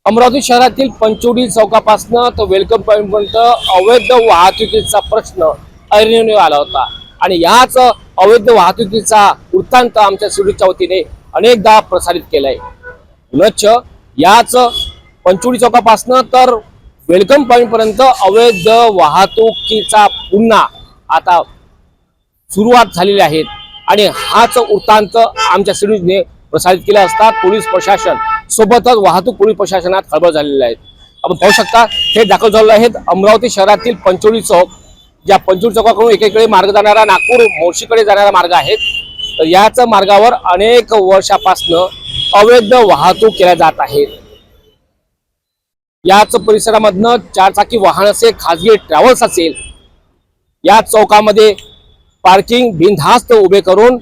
अमरावती शहरातील पंचवडी चौकापासून तर वेलकम पॉईंटपर्यंत अवैध वाहतुकीचा प्रश्न ऐरणीवर आला होता आणि याच अवैध वाहतुकीचा वृत्तांत आमच्या सिडूच्या वतीने अनेकदा प्रसारित केलाय। पुनश्च याच पंचवडी चौकापासून तर वेलकम पॉईंटपर्यंत अवैध वाहतुकीचा पुन्हा आता सुरुवात झालेली आहे आणि हाच वृत्तांत आमच्या सिडूने प्रसारित केला असता पोलीस प्रशासन सोबतच वाहतूक पोलीस प्रशासनात खळबळ झालेले आहेत। आपण पाहू शकता हे दाखल झालेले आहेत अमरावती शहरातील पंचवडी चौक, ज्या पंचवडी चौकाकडून एकीकडे मार्ग जाणारा नागपूर मोर्शीकडे जाणारा मार्ग आहे, तर याच मार्गावर अनेक वर्षापासून अवैध वाहतूक केल्या जात आहे। याच परिसरामधनं चारचाकी वाहन असेल, खाजगी ट्रॅव्हल्स असेल, या चौकामध्ये पार्किंग बिनधास्त उभे करून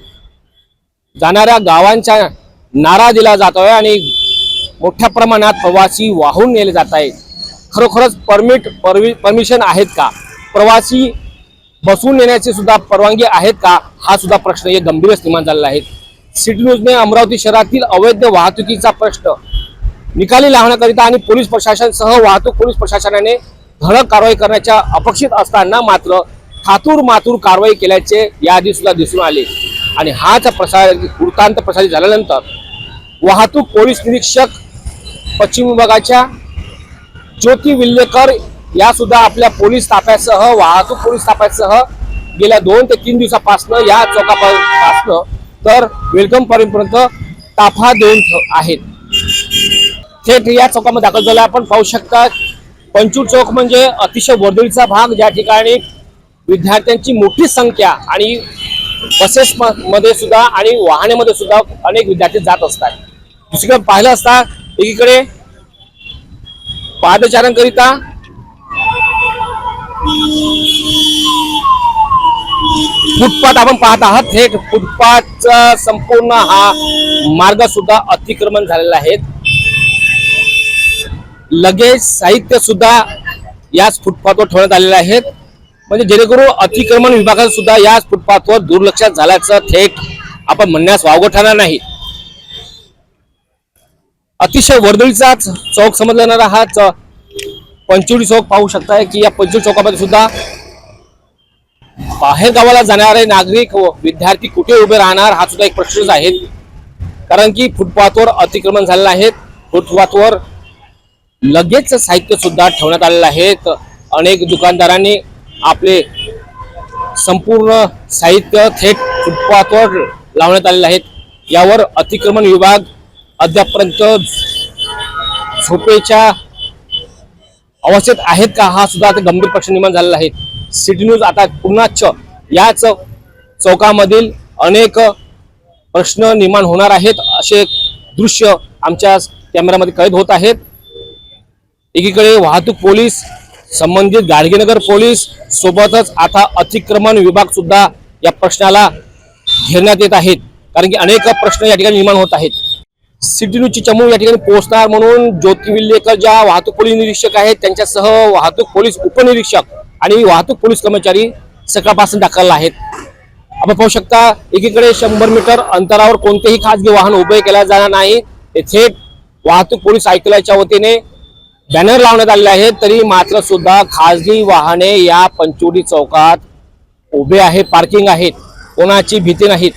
जाणाऱ्या गावांचा नारा दिला जातोय आणि मोठ्या प्रमाणात प्रवासी वाहून नेले जात आहेत। खरोखरच परमिशन आहेत का? प्रवासी बसून नेण्याची सुद्धा परवानगी आहेत का? हा सुद्धा प्रश्न एक गंभीर निर्माण झालेला आहे। सिटी न्यूजने अमरावती शहरातील अवैध वाहतुकीचा प्रश्न निकाली लावण्याकरिता आणि पोलीस प्रशासनासह वाहतूक पोलीस प्रशासनाने धडक कारवाई करण्याच्या अपेक्षित असताना मात्र थातूर मातूर कारवाई केल्याचे याआधी सुद्धा दिसून आले आणि हाच वृत्तांत प्रसारित झाल्यानंतर वाहतूक पोलीस निरीक्षक पश्चिम विभागाच्या ज्योती विल्लेकर या सुद्धा आपल्या पोलीस ताफ्यासह वाहतूक पोलीस ताफ्यासह गेल्या 2 ते 3 दिवसापासून या चौकापासून तर वेलकम पर्यंत ताफा देऊन आहेत। थेट या चौकामध्ये दाखल झाला। आपण पाहू शकता पंचवडी चौक म्हणजे अतिशय वर्दळीचा भाग, ज्या ठिकाणी विद्यार्थ्यांची मोठी संख्या आणि बसेस मध्ये सुद्धा आणि वाहनामध्ये सुद्धा अनेक विद्यार्थी जात असतात। दुसरीकडे पाहिलं असता एकीकडे पादचाऱ्यांकरिता फुटपाथ आपण पाहत आहात। थेट फुटपाथचा संपूर्ण हा मार्ग सुद्धा अतिक्रमण झालेला आहे। लगेच साहित्य सुद्धा याच फुटपाथवर ठेवण्यात आलेले आहेत, म्हणजे जेणेकरून अतिक्रमण विभागात सुद्धा याच फुटपाथवर दुर्लक्ष झाल्याचं थेट आपण म्हणण्यास वावगं ठरणार नाही। अतिशय वर्दळीचा चौक समजला जाणारा हा पंचवडी चौक पाहू शकताय की या पंचवडी चौकामध्ये सुद्धा बाहेर गावाला जाणारे नागरिक व विद्यार्थी कुठे उभे राहणार हा सुद्धा एक प्रश्नच आहे, कारण की फुटपाथवर अतिक्रमण झालेलं आहे। फुटपाथवर लगेच साहित्य सुद्धा ठेवण्यात आलेलं आहे। अनेक दुकानदारांनी आपले संपूर्ण साहित्य थेट फुटपाथवर लावण्यात आलेले आहेत। यावर अतिक्रमण विभाग अद्यापर्यंत झोपेच्या अवस्थेत आहेत का हा सुद्धा आता गंभीर प्रश्न निर्माण झालेला आहे। सिटी न्यूज आता पुन्हाच याच चौकामधील अनेक प्रश्न निर्माण होणार आहेत असे दृश्य आमच्या कॅमेरामध्ये कैद होत आहेत। एकीकडे वाहतूक पोलीस, संबंधित गाडगेनगर पोलीस सोबतच आता अतिक्रमण विभाग सुद्धा या प्रश्नाला घेरण्यात येत आहेत, कारण की अनेक प्रश्न या ठिकाणी निर्माण होत आहेत। सिटी न्यूजची चमू या ठिकाणी पोहोचणार म्हणून ज्योती विल्लेकर ज्या वाहतूक पोलीस निरीक्षक आहेत त्यांच्यासह वाहतूक पोलीस उपनिरीक्षक आणि वाहतूक पोलीस कर्मचारी सकाळपासून दाखल आहेत। आपण पाहू शकता एकीकडे 100 मीटर अंतरावर कोणतेही खाजगी वाहन उभे केले जाणार नाही। थेट वाहतूक पोलीस आयुक्तालयाच्या वतीने बॅनर लावण्यात आलेले आहेत, तरी मात्र सुद्धा खाजगी वाहने या पंचवडी चौकात उभे आहे, पार्किंग आहेत, कोणाची भीती नाहीत,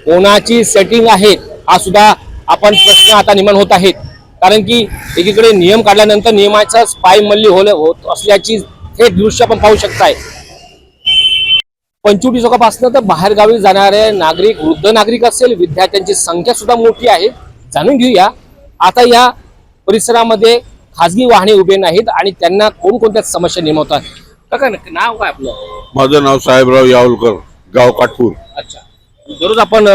कोणाची सेटिंग आहे हा सुद्धा आपण प्रश्न आता निर्माण होत आहेत, कारण की एकीकडे नियम काढल्यानंतर नियमाचा पायमल्ली होत असल्याची थेट दृश्य आपण पाहू शकताय। पंचवडी चौकापासून तर बाहेरगावी जाणारे नागरिक, वृद्ध नागरिक असेल, विद्यार्थ्यांची संख्या सुद्धा मोठी आहे। जाणून घेऊया आता या परिसरामध्ये खाजगी वाहने उभे नाहीत आणि त्यांना कोणकोणत्या समस्या निर्माण होतात। काका नाव काय आपलं? माझं नाव साहेबराव यावलकर, गाव काटपूर। अच्छा, दररोज आपण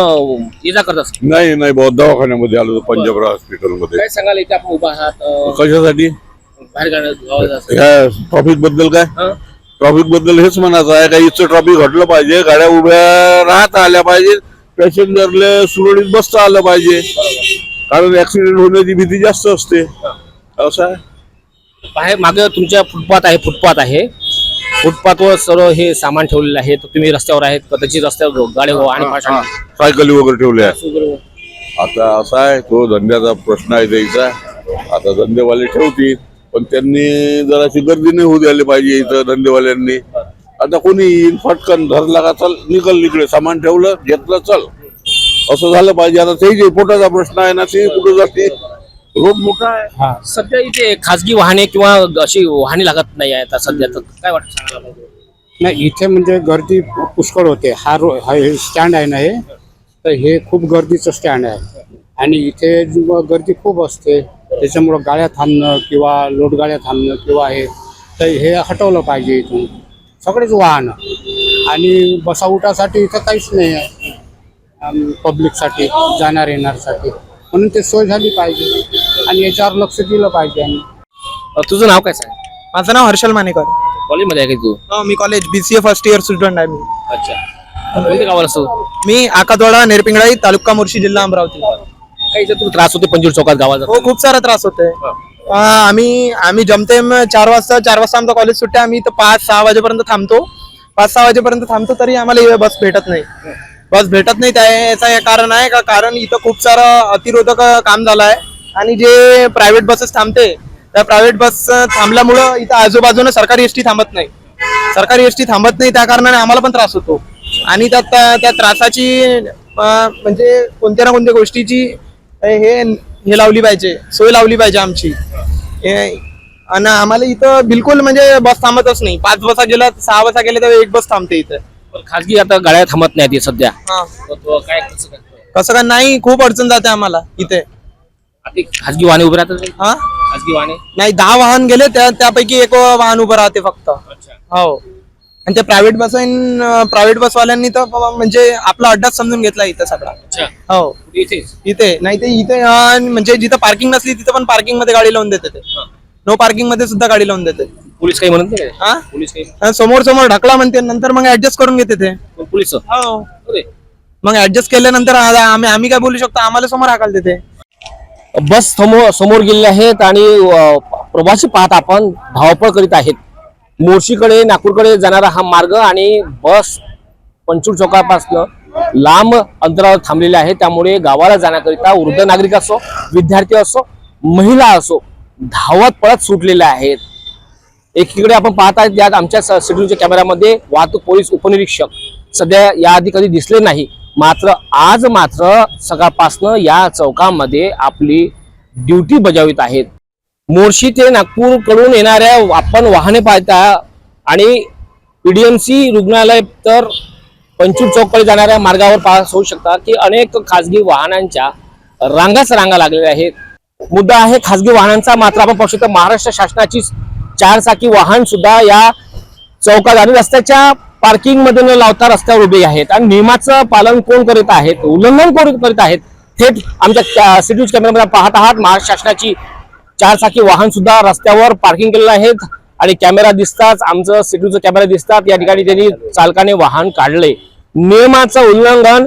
ये जा करत असतो? नाही नाही, बहुत दवाखान्यामध्ये आलो पंजाबराव हॉस्पिटल मध्ये। काय सांगाल इथे आपण उभा आहात कशासाठी? बाहेर ट्रॉफिक बद्दल काय? ट्रॉफिक बद्दल हेच म्हणायचं आहे का इथचं ट्रॉफिक हटलं पाहिजे, गाड्या उभ्या राहता आल्या पाहिजे, पॅसेंजरले सुरळीत बसता आलं पाहिजे, कारण ऍक्सिडेंट होण्याची भीती जास्त असते। असं आहे। बाहेर मागे तुमच्या फुटपाथ आहे, फुटपाथवर सर्व हे सामान ठेवलेलं आहे, तर तुम्ही रस्त्यावर आहेत, कदाचित रस्त्यावर गाडी हो आणि सायकली वगैरे ठेवल्या। आता असा आहे तो धंद्याचा प्रश्न आहे द्यायचा, आता धंदेवाले ठेवतील, पण त्यांनी जराशी गर्दी नाही होऊ द्यायला पाहिजे इथं धंदेवाल्यांनी. आता कोणी येईल फटकन धरला का चल निकल इकडे, सामान ठेवलं घेतलं चल, असं झालं पाहिजे. आता ते जे पोटाचा प्रश्न आहे ना, ते कुठं जाते, रोड मोठा आहे. सध्या इथे खाजगी वाहने किंवा अशी वाहने लागत नाही आहे आता सध्या, तर काय वाटतं सांगायला पाहिजे? नाही, इथे म्हणजे गर्दी पुष्कळ होते. हा हे स्टँड आहे ना, हे तर हे खूप गर्दीचं स्टँड आहे आणि इथे गर्दी खूप असते. त्याच्यामुळं गाड्या थांबणं किंवा लोट गाड्या थांबणं किंवा हे हटवलं पाहिजे इथून सगळेच वाहनं. आणि बसा उठासाठी इथं काहीच नाही आहे पब्लिकसाठी, जाणार येणारसाठी, म्हणून ते सोय झाली पाहिजे आणि याच्यावर लक्ष दिलं पाहिजे. आणि तुझं नाव काय सांग? माझं नाव हर्षल मानेकर. कॉलेजमध्ये आहे का तू? मी college BCA first year student आहे मी. अच्छा, इथे गावाला असतो? मी आकातवाडा नेरपिंगळाई तालुका मोर्शी जिल्हा अमरावती. काही इथे तुला त्रास होते पंजूर चौकात गावात? हो, खूप सारा त्रास होतोय. आम्ही जमतेम 4 वाजता आमचं कॉलेज सुट्टे. आम्ही इथं 5-6 वाजेपर्यंत थांबतो. 5-6 वाजेपर्यंत थांबतो तरी आम्हाला बस भेटत नाही. याचा हे कारण आहे का, कारण इथं खूप सारं अतिरोधक काम झालं आहे आणि जे प्रायव्हेट बसेस थांबते, त्या प्रायव्हेट बस थांबल्यामुळं इथं आजूबाजूनं सरकारी एसटी थांबत नाही. त्या कारणाने आम्हाला पण त्रास होतो. आणि त्या त्रासाची म्हणजे कोणत्या ना कोणत्या गोष्टीची हे लावली पाहिजे, सोय लावली पाहिजे आमची. आणि आम्हाला इथं बिलकुल म्हणजे बस थांबतच नाही. 5 बसा गेल्या, 6 बसा गेल्या तर एक बस थांबते इथं. पण खाजगी आता गाड्या थांबत नाहीत हे सध्या. हा, तर तो काय कसं करतोय? कसं काय नाही, खूप अडचण जाते आम्हाला इथे. आता खाजगी वाहने उभे राहतात? हा, खाजगी वाहने नाही, 10 वाहन गेले त्यापैकी एक वाहन उभं राहते फक्त. हो, आणि ते प्रायव्हेट बसवाल्यांनी तर म्हणजे आपला अड्डाच समजून घेतला इथं सगळा. हो, इथे नाही, ते इथे म्हणजे जिथं पार्किंग नसली तिथं पण पार्किंग मध्ये गाडी लावून देते. ते नो पार्किंग मध्ये सुद्धा गाडी लावून देते. पोलीस काही म्हणत नाही? हा, पोलीस काही? समोर ढकला म्हणते, नंतर मग ऍडजस्ट करून घेते ते. पोलीस? हो, मग ऍडजस्ट केल्यानंतर आम्ही काय बोलू शकतो, आम्हाला समोर हाकाल देते. बस समोर गेलेले आहेत आणि प्रवासी पाहत आपण धावपळ करीत आहेत. मोर्शीकडे नागपूरकडे जाणारा हा मार्ग आणि बस पंचूर चौकापासून लांब अंतरावर थांबलेले आहे. त्यामुळे गावाला जाण्याकरिता वृद्ध नागरिक असो, विद्यार्थी असो, महिला असो, धावत पळत सुटलेले आहेत. एकीकडे आपण पाहत आहेत, यात आमच्या सिटीच्या कॅमेऱ्यामध्ये वाहतूक पोलीस उपनिरीक्षक सध्या याआधी कधी दिसले नाही, मात्र आज सकाळपासनं या चौकामध्ये आपली ड्युटी बजावित आहेत. मोर्शी ते नागपूर कडून येणाऱ्या आपण वाहने पाहता आणि PDMC रुग्णालय तर पंचूर चौककडे जाणाऱ्या मार्गावर पास होऊ शकता की अनेक खाजगी वाहनांच्या रांगा लागलेल्या आहेत. मुद्दा आहे खाजगी वाहनांचा, मात्र आपण पाहू शकतो महाराष्ट्र शासनाची 4 चाकी वाहन सुद्धा या चौकात आणि रस्त्याच्या पार्किंग मध्ये न लावता रस्त्यावर उभे आहेत. आणि नियमाचं पालन कोण करीत आहेत, उल्लंघन कोण करीत आहेत, थेट आमच्या सिटीज कॅमेऱ्यामध्ये पाहत आहात. महाराष्ट्र शासनाची 4 चाकी वाहन सुद्धा रस्त्यावर पार्किंग केलेले आहेत आणि कॅमेरा दिसतात, आमचं सिटीचं कॅमेरा दिसतात. या ठिकाणी त्यांनी चालकाने वाहन काढले. नियमाचं उल्लंघन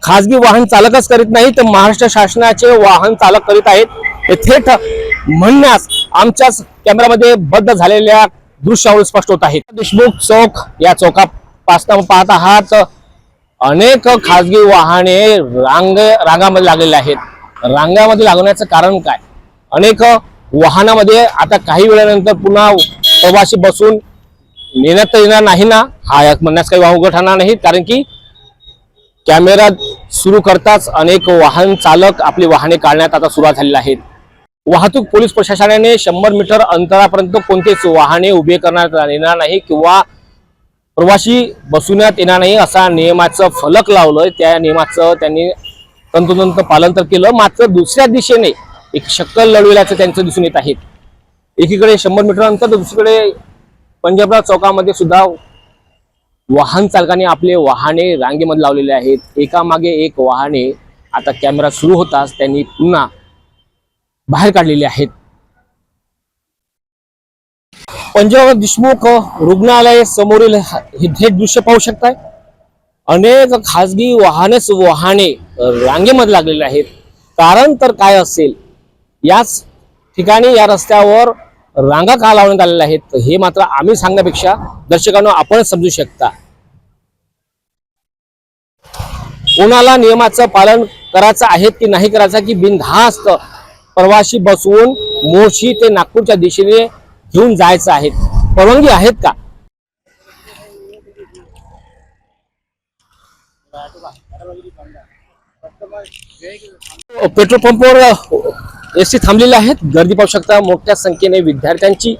खाजगी वाहन चालकच करीत नाही, तर महाराष्ट्र शासनाचे वाहन चालक करीत आहेत. हे थेट म्हणण्यास आमच्याच कॅमेरामध्ये बद्ध झालेल्या दृश्यावर स्पष्ट होत आहे. देशमुख चौक या चौकापासून पाहत आहात, अनेक खाजगी वाहने रांगामध्ये लागलेले आहेत. रांगामध्ये लागण्याचं कारण काय? अनेक वाहनामध्ये आता काही वेळानंतर पुन्हा प्रवासी बसून नेण्यात तर येणार नाही ना, हा म्हणण्यास काही वावगं ठरणार नाही, कारण की कॅमेरा सुरू करताच अनेक वाहन चालक आपली वाहने काढण्यात आता सुरुवात झालेली आहेत. वाहतूक पोलीस प्रशासनाने 100 मीटर अंतरापर्यंत कोणतेच वाहने उभे करण्यात येणार नाही किंवा प्रवासी बसवण्यात येणार नाही असा नियमाचं फलक लावलंय. त्या नियमाचं त्यांनी तंतोतंत पालन तर केलं, मात्र दुसऱ्या दिशेने एक शक्कल लढविल्याचं त्यांचं दिसून येत आहे. एकीकडे 100 मीटर अंतर तर दुसरीकडे पंजाबराव चौकामध्ये सुद्धा वाहन चालकांनी आपले वाहने रांगेमध्ये लावलेले आहेत. एकामागे एक वाहने आता कॅमेरा सुरू होताच त्यांनी पुन्हा बाहेर काढलेले आहेत. पंजाबराव देशमुख रुग्णालय समोरील हे थेट दृश्य पाहू शकताय. अनेक खाजगी वाहने रांगेमध्ये लागलेले आहेत. कारण तर काय असेल, याच ठिकाणी या रस्त्यावर रांगा का लावण्यात आलेल्या आहेत हे मात्र आम्ही सांगण्यापेक्षा दर्शकांना आपणच समजू शकता. कोणाला नियमाचं पालन करायचं आहे की नाही करायचं, की बिनधास्त प्रवासी बसवून मोर्शी ते नागपूरच्या दिशेने घेऊन जायचं आहे. परवानगी आहेत का? पेट्रोल पंपवर एसटी थांबलेले आहेत. गर्दी पाहू शकता. मोठ्या संख्येने विद्यार्थ्यांची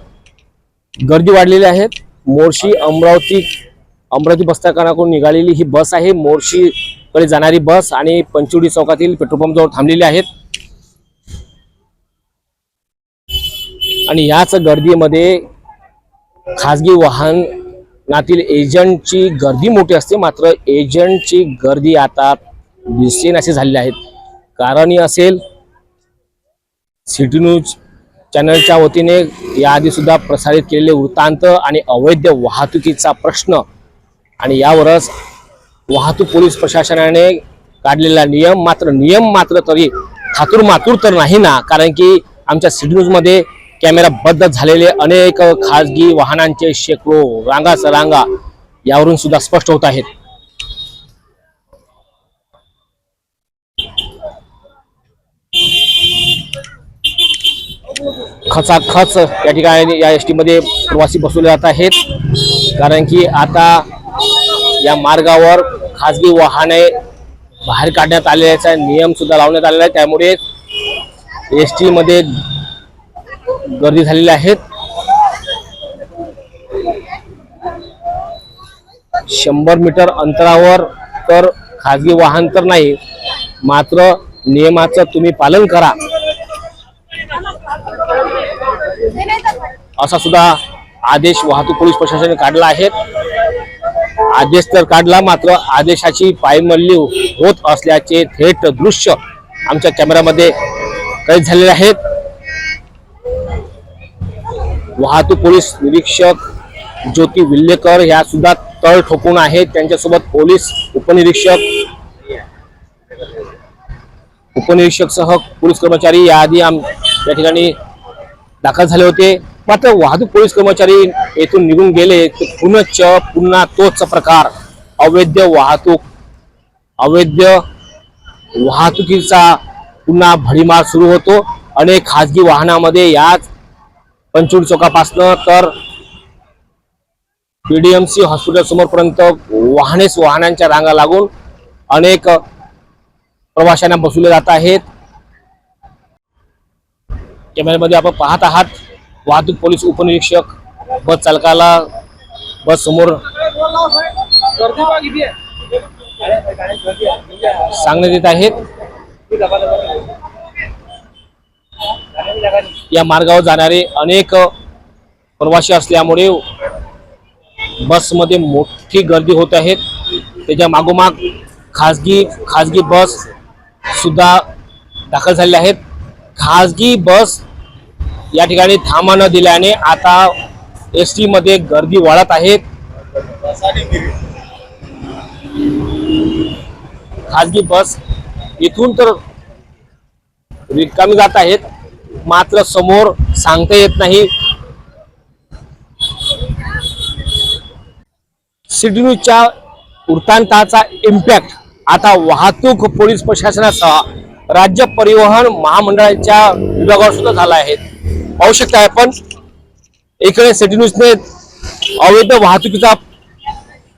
गर्दी वाढलेली आहे. मोर्शी अमरावती बसस्थानकाकडून निघालेली ही बस आहे. मोर्शी कडे जाणारी बस आणि पंचवडी चौकातील पेट्रोल पंप जवळ थांबलेली आहेत. आणि याच गर्दीमध्ये खाजगी वाहनातील एजंटची गर्दी मोठी असते. मात्र एजंटची गर्दी आता दिसेनाशी झालेली आहेत. कारण असेल सिटी न्यूज चॅनलच्या वतीने याआधी सुद्धा प्रसारित केलेले वृत्तांत आणि अवैध वाहतुकीचा प्रश्न आणि यावरच वाहतूक पोलीस प्रशासनाने काढलेला नियम मात्र तरी थातूरमातूर तर नाही ना. कारण की आमच्या सिटी न्यूज मध्ये कॅमेरा बद्ध झालेले अनेक खाजगी वाहनांचे शेकडो रांगा सरांगा यावरून सुद्धा स्पष्ट होत आहेत. खचाखच या ठिकाणी या एसटी मध्ये प्रवासी बसवले जात आहेत. कारण की आता या मार्गावर खाजगी वाहने बाहेर काढण्यात आलेल्याचा नियम सुद्धा लावण्यात आलेला आहे. त्यामुळे एसटी मध्ये गर्दी झालेली आहेत. 100 मीटर अंतरावर तर खाजगी वाहन तर नाही, मात्र नियमाचं तुम्ही पालन करा असा सुद्धा आदेश वाहतूक पोलीस प्रशासनाने काढला आहे. आदेश तर काढला, मात्र आदेशाची पायमल्ली होत असल्याचे थेट दृश्य आमच्या कॅमेऱ्यामध्ये कैद झालेले आहेत. वाहतूक पोलीस निरीक्षक ज्योती विल्लेकर ह्या सुद्धा तळ ठोकून आहेत. त्यांच्यासोबत पोलीस उपनिरीक्षक सह पोलीस कर्मचारी याआधी या ठिकाणी दाखल झाले होते. मात्र वाहतूक पोलीस कर्मचारी येथून निघून गेले पुन्हा तोच प्रकार अवैध वाहतुकीचा पुन्हा भडीमार सुरू होतो. अनेक खाजगी वाहनामध्ये याच पंचवडी चौकापासनं तर पीडीएमसी हॉस्पिटल समोरपर्यंत वाहनांच्या रांगा लागून अनेक प्रवाशांना बसवले जात आहेत. कॅमेऱ्यामध्ये आपण पाहत आहात वाहतूक पोलीस उपनिरीक्षक बस चालकाला बस समोर सांगण्यात येत आहेत. या मार्गावर जाणारे अनेक प्रवासी असल्यामुळे बसमध्ये मोठी गर्दी होत आहे. त्याच्या मागोमाग खाजगी बस सुद्धा दाखल झालेल्या आहेत. खाजगी बस या ठिकाणी थांबा न दिल्याने आता एसटी मध्ये गर्दी वाढत आहे. खाजगी बस इथून तर रिकामी जात आहेत, मात्र समोर सांगता येत नाही. सिटी न्यूजच्या वृत्तांताचा इम्पॅक्ट आता वाहतूक पोलीस प्रशासनासह राज्य परिवहन महामंडळाच्या विभागावर सुद्धा झाला आहे. पाहू शकता आपण इकडे सिटी न्यूजने अवैध वाहतुकीचा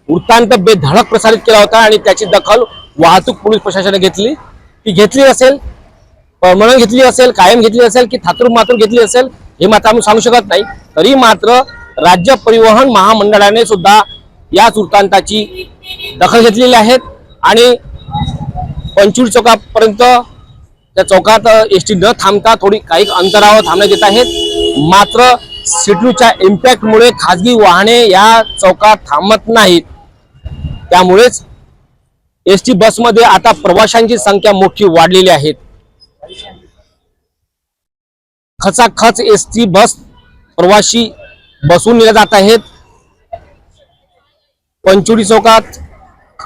वृत्तांत बेधडक प्रसारित केला होता आणि त्याची दखल वाहतूक पोलीस प्रशासनाने घेतली. ती घेतली असेल, परमनंट घेतली असेल, कायम घेतली असेल की थातूरमातूर घेतली असेल हे मात्र आम्ही सांगू शकत नाही. तरी मात्र राज्य परिवहन महामंडळाने सुद्धा याच वृत्तांताची दखल घेतलेली आहे आणि पंचवडी चौकापर्यंत त्या चौकात एसटी न थांबता काही अंतरावर थांबण्यात येत आहेत. मात्र सिटीच्या इम्पॅक्टमुळे खाजगी वाहने या चौकात थांबत नाहीत. त्यामुळेच एसटी बसमध्ये आता प्रवाशांची संख्या मोठी वाढलेली आहे. खचाखच एसटी बस प्रवासी बसून नेले जात आहेत. पंचवडी चौकात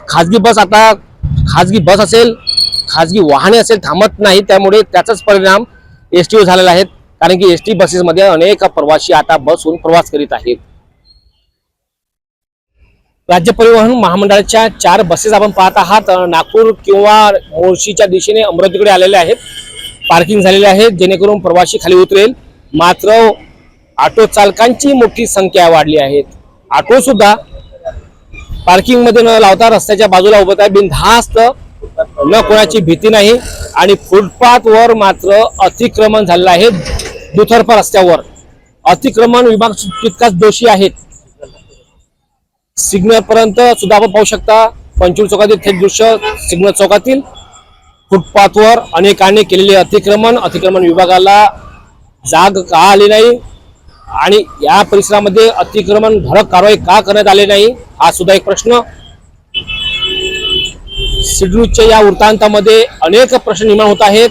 खाजगी बस असेल, खाजगी वाहने असेल थांबत नाही. त्यामुळे त्याचाच परिणाम एसटीवर झालेला आहे. कारण की एसटी बसेसमध्ये अनेक प्रवासी आता बसून प्रवास करीत आहेत. राज्य परिवहन महामंडळाच्या 4 बसेस आपण पाहत आहात. नागपूर किंवा मोर्शीच्या दिशेने अमरावतीकडे आलेल्या आहेत. पार्किंग झालेले आहेत जेणेकरून प्रवासी खाली उतरेल. मात्र ऑटो चालकांची मोठी संख्या वाढली आहे. ऑटो सुद्धा पार्किंग मध्ये न लावता रस्त्याच्या बाजूला उभं आहे बिनधास्त, न कोणाची भीती नाही. आणि फुटपाथ वर मात्र अतिक्रमण झालेलं आहे. दुतर्फा रस्त्यावर अतिक्रमण विभाग तितकाच दोषी आहेत. सिग्नल पर्यंत सुद्धा आपण पाहू शकता. पंचवीस चौकातील थेट दृश्य सिग्नल चौकातील फुटपाथवर अनेकांनी केलेले अतिक्रमण विभागाला जाग का आली नाही आणि या परिसरामध्ये अतिक्रमण धडक कारवाई का करण्यात आली नाही हा सुद्धा एक प्रश्न. सिडरूच्या या वृत्तांतामध्ये अनेक प्रश्न निर्माण होत आहेत.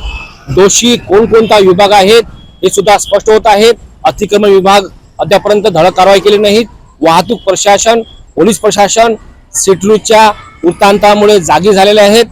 दोषी कोणकोणता विभाग आहेत हे सुद्धा स्पष्ट होत आहेत. अतिक्रमण विभाग अद्यापर्यंत धडक कारवाई केली नाहीत. वाहतूक प्रशासन, पोलीस प्रशासन सिडरूच्या वृत्तांतामुळे जागी झालेले आहेत.